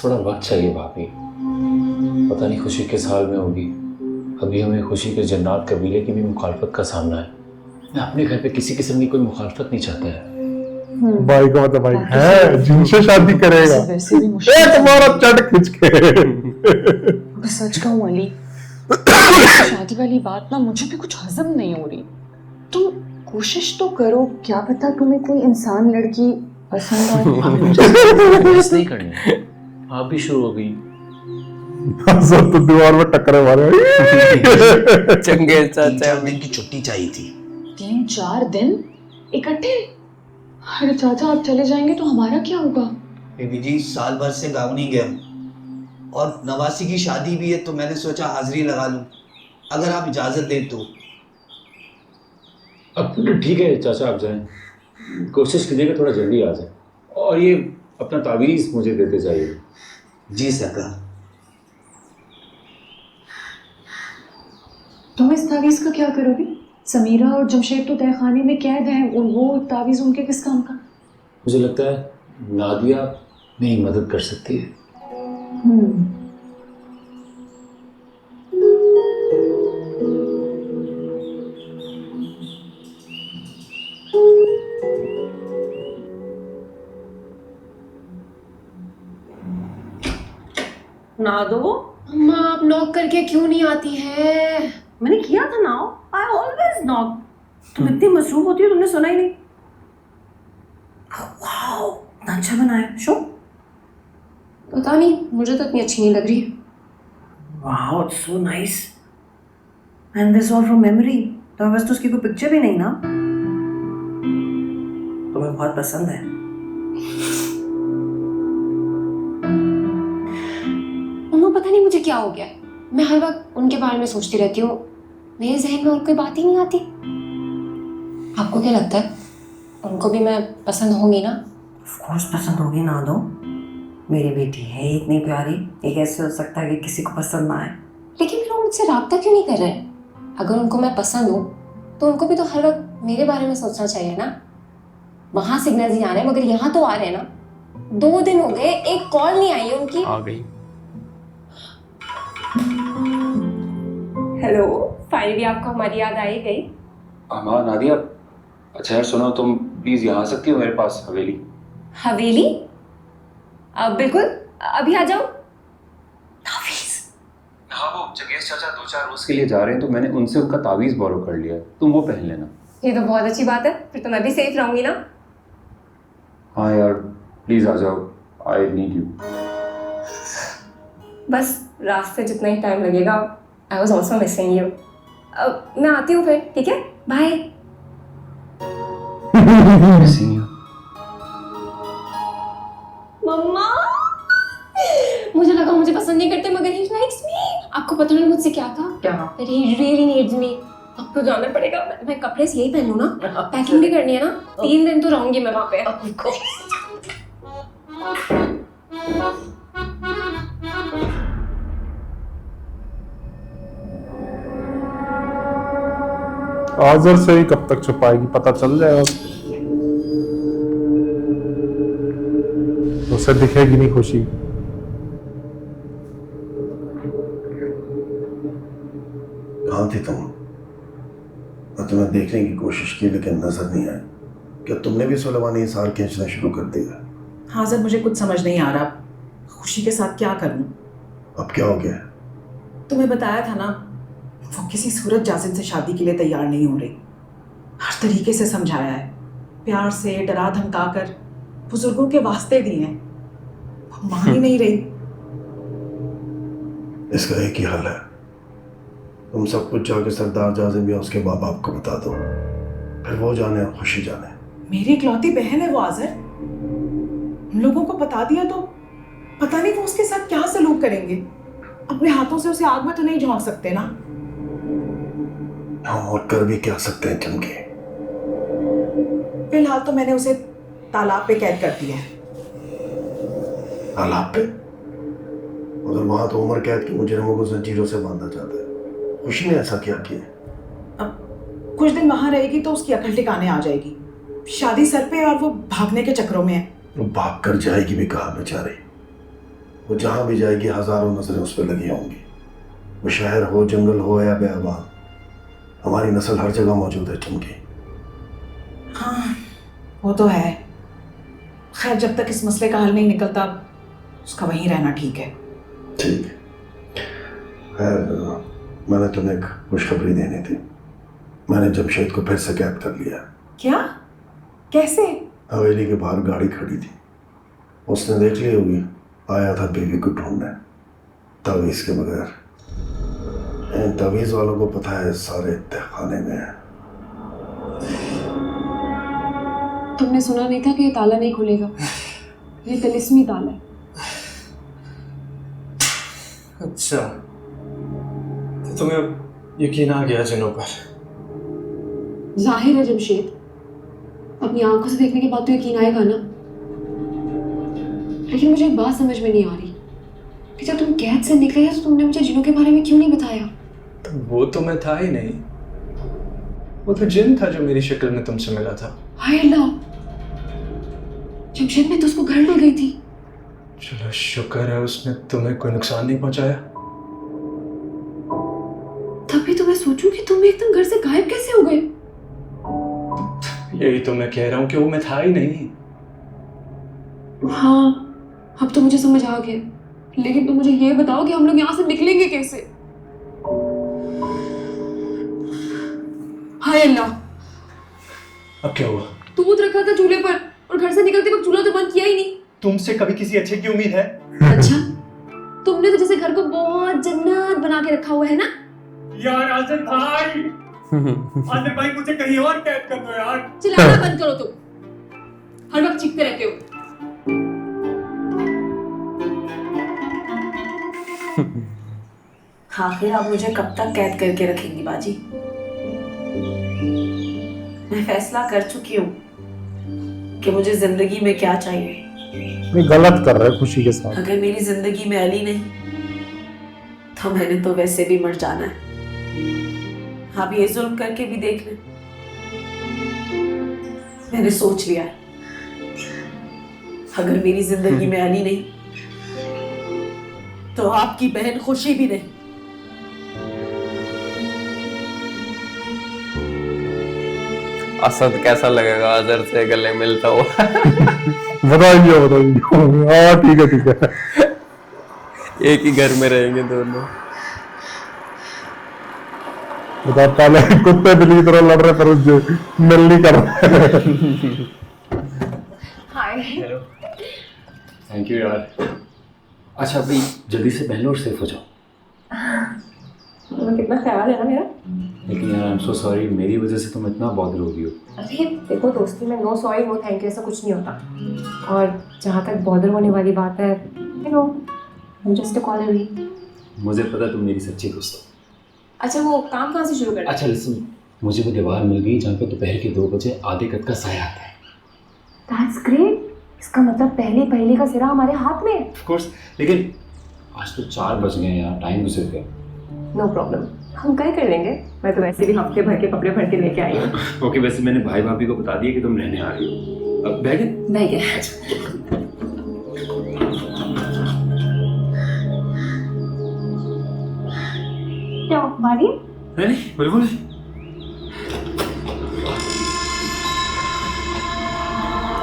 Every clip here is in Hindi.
थोड़ा वक्त चाहिए भाभी। पता नहीं खुशी किस हाल में होगी। अभी हमें खुशी के जन्नात कबीले की भी मुखालफत का सामना है। मैं अपने घर पे किसी किस्म की कोई मुखालफत नहीं चाहता है। भाई का मतलब भाई है जिनसे शादी करेगा वैसे भी मुश्किल एक तुम्हारा चट खिंच के। मैं सच कहूँ अली, शादी वाली बात ना मुझे भी कुछ हजम नहीं हो रही। तुम कोशिश तो करो, क्या पता तुम्हें कोई इंसान लड़की पसंद आए। बहस नहीं करनी, आप भी शुरू हो गई। सब तो दीवार में टक्कर मारे। चंगे तीन चार दिन की छुट्टी चाहिए थी। 3-4 दिन इकट्ठे? अरे चाचा, आप चले जाएंगे तो हमारा क्या होगा? बेबी जी, साल भर से गाँव नहीं गया हूँ और नवासी की शादी भी है, तो मैंने सोचा हाजिरी लगा लूं, अगर आप इजाजत दें तो। अब ठीक है चाचा, आप जाएं। कोशिश कीजिएगा थोड़ा जल्दी आ जाए, और ये अपना तावीज़ मुझे देते जाइए। जी सरकार। तुम इस तावीज़ का क्या करोगे? समीरा और जमशेद तो तहखाने में कैद हैं, वो तावीज़ उनके किस काम का? मुझे लगता है नादिया मेरी मदद कर सकती है। ना दो। अम्मा, आप नॉक करके क्यों नहीं आती है? मैंने किया था ना, आई ऑलवेज नॉक। तुम इतनी मसरूफ होती हो, तुमने सुना ही नहीं। वाओ, इतना अच्छा बनाया। शो पता नहीं, मुझे तो इतनी अच्छी नहीं लग रही। Wow, it's so nice and this all from memory. तो बस तो उसकी कोई पिक्चर भी नहीं ना? तुम्हें बहुत पसंद है। मम्मा, पता नहीं मुझे क्या हो गया है। मैं हर वक्त उनके बारे में सोचती रहती हूँ, मेरे जहन में और कोई बात ही नहीं आती। आपको क्या लगता है, उनको भी मैं पसंद होंगी ना? ऑफ कोर्स पसंद होगी ना दो। मेरी बेटी है इतनी प्यारी, ये कैसे हो सकता है कि किसी को पसंद ना आए? लेकिन फिर वो मुझसे राब्ता क्यों नहीं कर रहे हैं? अगर उनको मैं पसंद हूँ तो उनको भी तो हर वक्त मेरे बारे में सोचना चाहिए ना। वहां सिग्नल ही आ रहे हैं, मगर यहाँ तो आ रहे हैं ना। 2 दिन हो गए, एक कॉल नहीं आई है उनकी। आ गई। हेलो, फाइनली आपको हमारी याद आई गई। हाँ नादिया, अच्छा यार सुनो, तुम प्लीज़ यहाँ आ सकती हो मेरे पास हवेली? हवेली? बिल्कुल, अभी आ जाओ। तावीज़? हाँ, वो जगेश चाचा 2-4 रोज के लिए जा रहे हैं, तो मैंने उनसे उनका तावीज़ बोरो कर लिया है, तुम वो पहन लेना। ये तो बहुत अच्छी बात है, फिर तो मैं भी सेफ रहूंगी ना। हाँ यार प्लीज़ आ जाओ, आई नीड यू। बस रास्ते जितना ही टाइम लगेगा, I was also missing you. मैं आती हूँ फिर, ठीक है? बाय। Missing you. मम्मा, मुझे लगा मुझे पसंद नहीं करते, मगर ही लाइक्स मी। आपको पता नहीं मुझसे क्या कहा? क्या? ही रियली नीड्स मी। अब तो जाना पड़ेगा। मैं कपड़े से यही पहन लूँ ना, पैकिंग भी करनी है ना। 3 दिन तो रहूंगी मैं वहाँ पे। आजर से ही कब तक छुपाएगी, पता चल जाएगा उसे दिखेगी नहीं खुशी। कहाँ थी तुम? मैं तुम्हें देखने की कोशिश की लेकिन नजर नहीं आया। क्या तुमने भी सुलेमानी इज़हार खींचना शुरू कर दिया? हाँ सर, मुझे कुछ समझ नहीं आ रहा, खुशी के साथ क्या करूं? अब क्या हो गया? तुम्हें बताया था ना, वो किसी सूरत जासिम से शादी के लिए तैयार नहीं हो रही। हर तरीके से समझाया है, प्यार से डरा धमका कर बुजुर्गों के वास्ते दिए हैं, वो मान ही नहीं रही। इसका एक ही हल है, तुम सब कुछ जाके सरदार जाजिम या उसके माँ बाप को बता दो, फिर वो जाने और खुशी जाने। मेरी इकलौती बहन है वो आजर, उन लोगों को बता दिया तो पता नहीं वो उसके साथ क्या सलूक करेंगे। अपने हाथों से उसे आग में तो नहीं झोंक सकते ना। हम और कर भी क्या सकते हैं चमके? फिलहाल तो मैंने उसे तालाब पे कैद कर दिया है। तालाब पे? उधर वहां तो उम्र कैद के मुजरिमों को जंजीरों से बांधा जाता है। खुशी ने ऐसा क्या किया? अब कुछ दिन वहां रहेगी तो उसकी अकल ठिकाने आ जाएगी। शादी सर पे और वो भागने के चक्रों में है। वो भाग कर जाएगी भी कहाँ बेचारी? वो जहाँ भी जाएगी हजारों नजरें उस पर लगी होंगी। वो शहर हो, जंगल हो या बेआबान, हमारी नस्ल हर जगह मौजूद है चमकी। हाँ वो तो है। खैर जब तक इस मसले का हल नहीं निकलता उसका वहीं रहना ठीक है। ठीक। खैर मैंने तुम्हें एक खुशखबरी देनी थी। मैंने जमशेद को फिर से कैद कर लिया। क्या? कैसे? हवेली के बाहर गाड़ी खड़ी थी, उसने देख ली होगी, आया था बीवी को ढूंढने तावीज के बगैर। इन तावीज वालों को पता है सारे तहखाने में है। तुमने सुना नहीं था कि ये ताला नहीं खुलेगा? ये तिलिस्मी ताला है। अच्छा, तो तुम्हें अब यकीन आ गया जिनों पर? जाहिर है जमशेद, अपनी आंखों से देखने के बाद तो यकीन आएगा ना। लेकिन मुझे एक बात समझ में नहीं आ रही कि जब तुम कैद से निकले तो तुमने मुझे जिनों के बारे में क्यों नहीं बताया? तो वो तो मैं था ही नहीं, वो तो जिन था जो मेरी शक्ल में तुमसे मिला था। हाय अल्लाह, जमशेद में तो उसको घर ले गई थी। चलो शुक्र है उसने तुम्हें कोई नुकसान नहीं पहुंचाया। तभी तो मैं सोचूं कि तुम एकदम घर से गायब कैसे हो गए। यही तो मैं कह रहा हूँ कि वो मैं था ही नहीं। हाँ अब तो मुझे समझ आ गया, लेकिन तुम मुझे ये बताओ कि हम लोग यहाँ से निकलेंगे कैसे? हाय अल्लाह, अब क्या हुआ? दूध रखा था चूल्हे पर और घर से निकलते वक्त चूल्हा तो बंद किया ही नहीं। तुमसे कभी किसी अच्छे की उम्मीद है? अच्छा, तुमने तो जैसे घर को बहुत जन्नत बना के रखा हुआ है ना। यार आसिफ भाई, आसिफ भाई मुझे कहीं और कैद कर दो यार। चिल्लाना बंद करो तुम, हर वक्त चीखते रहते हो। आखिर आप मुझे कब तक कैद करके रखेंगी बाजी? मैं फैसला कर चुकी हूँ कि मुझे जिंदगी में क्या चाहिए। नहीं गलत कर रहे खुशी के साथ। अगर मेरी जिंदगी में अली नहीं तो मैंने तो वैसे भी मर जाना है। आप ये जुल्म करके भी देख लें, मैंने सोच लिया है। अगर मेरी जिंदगी में अली नहीं तो आपकी बहन खुशी भी नहीं। असद कैसा लगेगा अजहर से गले मिलता हुआ? बताइए हाँ ठीक है। एक ही घर में रहेंगे दोनों। बता, पहले कुत्ते बिल्ली की तरह लड़ रहे पर मिल नहीं कर रहे। हाय। हेलो, थैंक यू यार। अच्छा अभी जल्दी से बेंगलोर सेफ हो जाओ। तुम्हें कितना ख्याल है ना मेरा। लेकिन यार आई एम सो सॉरी, मेरी वजह से तुम इतना बॉदर हो गई हो। अरे देखो दोस्ती में no sorry no thank you ऐसा कुछ नहीं होता। और जहाँ तक बॉदर होने वाली बात है, you know I am just a caller ही। मुझे पता तुम मेरी सच्ची दोस्त हो। अच्छा वो काम कहाँ से शुरू करना? अच्छा लिसन, मुझे वो दीवार मिल गई जहाँ पे दोपहर के 2 बजे आधे कद का साया आता है। That's great. इसका मतलब पहले का सिरा हमारे हाथ में है। ऑफ कोर्स, लेकिन आज तो 4 बज गए यार, टाइम गुजर गया। नो प्रॉब्लम, हम कल कर लेंगे। मैं तो वैसे भी हफ्ते भर के कपड़े भर के लेके आई हूँ। ओके, वैसे मैंने भाई भाभी को बता दिया कि तुम रहने आ रही हो। अब बैग है? बैग है। क्या मारी? नहीं बिल्कुल नहीं।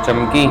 चमकी